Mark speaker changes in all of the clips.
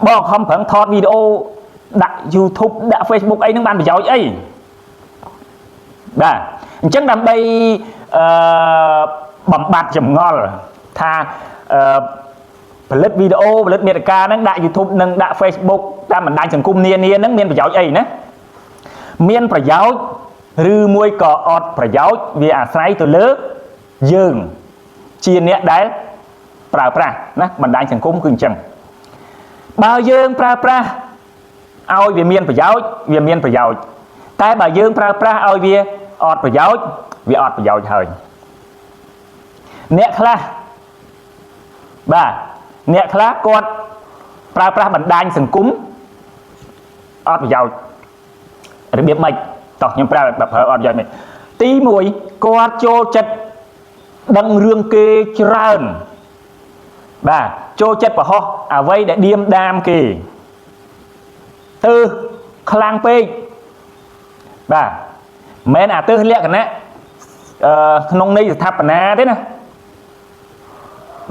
Speaker 1: บอกkhông phải thọt video đặt YouTube đặt Facebook ấy nó ban bây giờ ấy bà chắc đam đây bấm bát chấm ngon thaផលិត video ផលិតមេតិកាហ្នឹងដាក់ YouTube និងដាក់ Facebook តាមបណ្ដាញសង្គមនានាហ្នឹងមានប្រយោជន៍អីណាមានប្រយោជន៍ឬមួយក៏អត់ប្រយោជន៍វាអាស្រ័យទៅលើយើងជាអ្នកដែលប្រើប្រាស់ណាបណ្ដាញសង្គមគឺអញ្ចឹងបើយើងប្រើប្រាស់ឲ្យវាមានប្រយោជន៍វាមានប្រយោជន៍តែបើយើងប្រើប្រាស់ឲ្យវាអត់ប្រយោជន៍វាអត់ប្រយោជន៍ហើយអ្នកខ្លះបាទអ្នកខ្លះគាត់ប្រើប្រាស់បណ្ដាញសង្គមអត់ប្រយោជន៍របៀបម៉េចតោះខ្ញុំប្រើអត់ប្រយោជន៍មិនទី1គាត់ចូលចិត្តដឹងរឿងគេច្រើនបាទចូលចិត្តប្រហោះអ្វីដែលឌៀមដាមគេទៅខ្លាំងពេកបាទមិនមែនអាទៅលក្ខណៈក្នុងន័យស្ថាបនាទេណា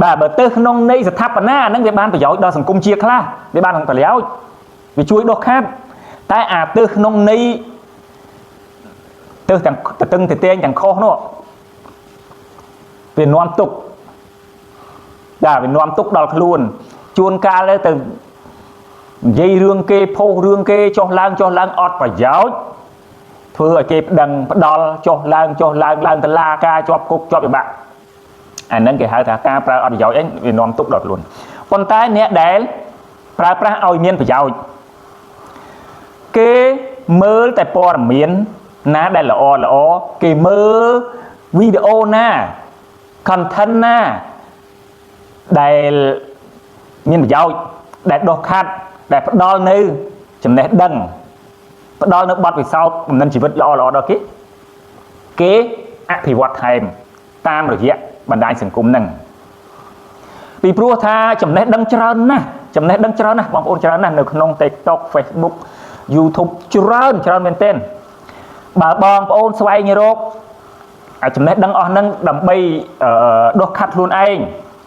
Speaker 1: បាទបើទៅក្នុងន័យស្ថាបនាហ្នឹងវាបានប្រយោជន៍ដល់សង្គមជាតិខ្លះវាបានប្រយោជន៍វាជួយដុសខាត់តែអាទៅក្នុងន័យទៅទាំងតឹងទៅតែងទាំងខុសនោះវានាំទុកបាទវានាំទុកដល់ខ្លួនជួនកាលទៅនិយាយរឿងគេផុសរឿងគេចុះឡើងអត់ប្រយោជន៍ធ្វើឲ្យគេប្តឹងផ្ដាល់ចុះឡើងឡើងតឡាការជាប់គុកជាប់វិបាកអាហ្នឹងគេហៅថាការប្រើអត់ប្រយោជន៍អីវានាំទុកដល់ខ្លួនប៉ុន្តែអ្នកដែលប្រើប្រាស់ឲ្យមានប្រយោជន៍គេមើលតែព័ត៌មានណាដែលល្អគេមើលវីដេអូណា content ណាដែលមានប្រយោជន៍ដែលដុសខាត់ដែលផ្ដល់នៅចំណេះដឹងផ្ដល់នៅបទពិសោធន៍បំណិនជីវិតល្អដល់គេអភិវឌ្ឍថែមតាមរយៈបណ្ដាញសង្គមហ្នឹងពីព្រោះថាចំណេះដឹងច្រើនណាស់បងប្អូនច្រើនណាស់នៅក្នុង TikTok Facebook YouTube ច្រើនមែនទែនបើបងប្អូនស្វែងរកចំណេះដឹងអស់ហ្នឹងដើម្បីដុសខាត់ខ្លួនឯង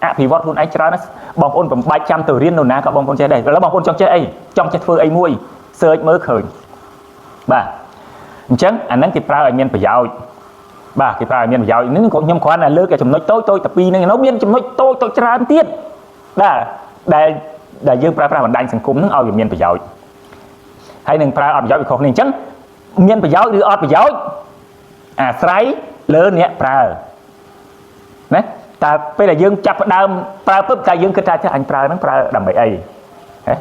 Speaker 1: អភិវឌ្ឍខ្លួនឯងច្រើនណាស់បងប្អូនបំបាច់ចាំទៅរៀននៅណាក៏បងប្អូនចេះដែរឥឡូវបងប្អូនចង់ចេះអីចង់ចេះធ្វើអីមួយ search មើលឃើញបាទអញ្ចឹងអាហ្នឹងគេប្រើឲ្យមានប្រយោជន៍បាទគេប្រើឲ្យមានប្រយោជន៍នេះខ្ញុំគ្រាន់តែលើកចំណុចតូចតែពីរហ្នឹងមានចំណុចតូចច្រើនទៀតបាទដែលយើងប្រើប្រាស់បណ្ដាញសង្គមហ្នឹងឲ្យវាមានប្រយោជន៍ហើយនឹងប្រើអត់ប្រយោជន៍វាខុសគ្នាអញ្ចឹងមានប្រយោជន៍ឬអត់ប្រយោជន៍អាស្រ័យលើអ្នកប្រើណាតែពេលដែលយើងចាប់ផ្ដើមប្រើពឹបតែយើងគិតថាអញប្រើហ្នឹងប្រើដើម្បីអីហ៎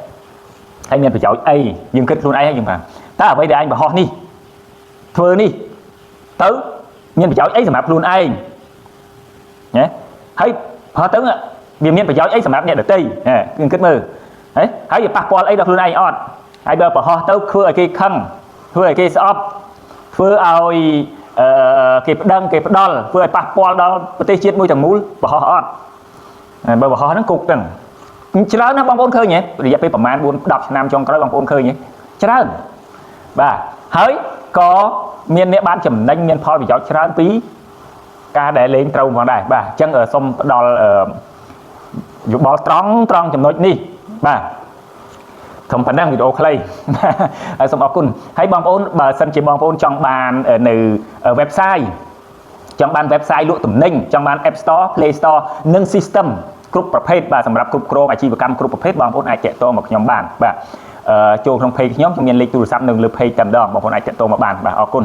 Speaker 1: ហើយមានប្រយោជន៍អីយើងគិតខ្លួនឯងយើងប្រើតើអ្វីដែលអញបរោះនេះធ្វើនេះទៅមានប្រយោជន៍អីសម្រាប់ខ្លួនឯងណាហើយព្រោះទៅវាមានប្រយោជន៍អីសម្រាប់អ្នកដទៃយើងគិតមើលហើយវាប៉ះពាល់អីដល់ខ្លួនឯងអត់ហើយបើបរោះទៅធ្វើឲ្យគេខឹងធ្វើឲ្យគេស្អប់ធ្វើឲ្យគេប្តឹងគេផ្ដាល់ធ្វើឲ្យប៉ះពាល់ដល់ប្រទេសជាតិមួយទាំងមូលបរោះអត់បើបរោះហ្នឹងគុកហ្នឹងច្រើនណាស់បងប្អូនឃើញទេរយៈពេលប្រហែល 4-10 ឆ្នាំចុងក្រោយបងប្អូនឃើញទេច្រើនបាទហើយក៏មានអ្នកបានចំណេញមានផលប្រយោជន៍ច្រើនពីការដែលលេងត្រូវផងដែរបាទអញ្ចឹងសូមផ្ដល់យោបល់ត្រង់ចំណុចនេះបាទធំប៉ុណ្ណឹងវីដេអូខ្លីហើយសូមអរគុណហើយបងប្អូនបើសិនជាបងប្អូនចង់បាននៅ website ចង់បាន website លក់ទំនិញចង់បាន App Store Play Store និង System គ្រប់ប្រភេទបាទសម្រាប់គ្រប់គ្រងអាជីវកម្មគ្រប់ប្រភេទបងប្អូនអាចតាក់ទងមកខ្ញុំបានបាទចូលក្នុង page ខ្ញុំមានលេខទូរស័ព្ទនៅលើ page តែម្ដងបងប្អូនអាចតាក់ទងមកបានបាទអរគុណ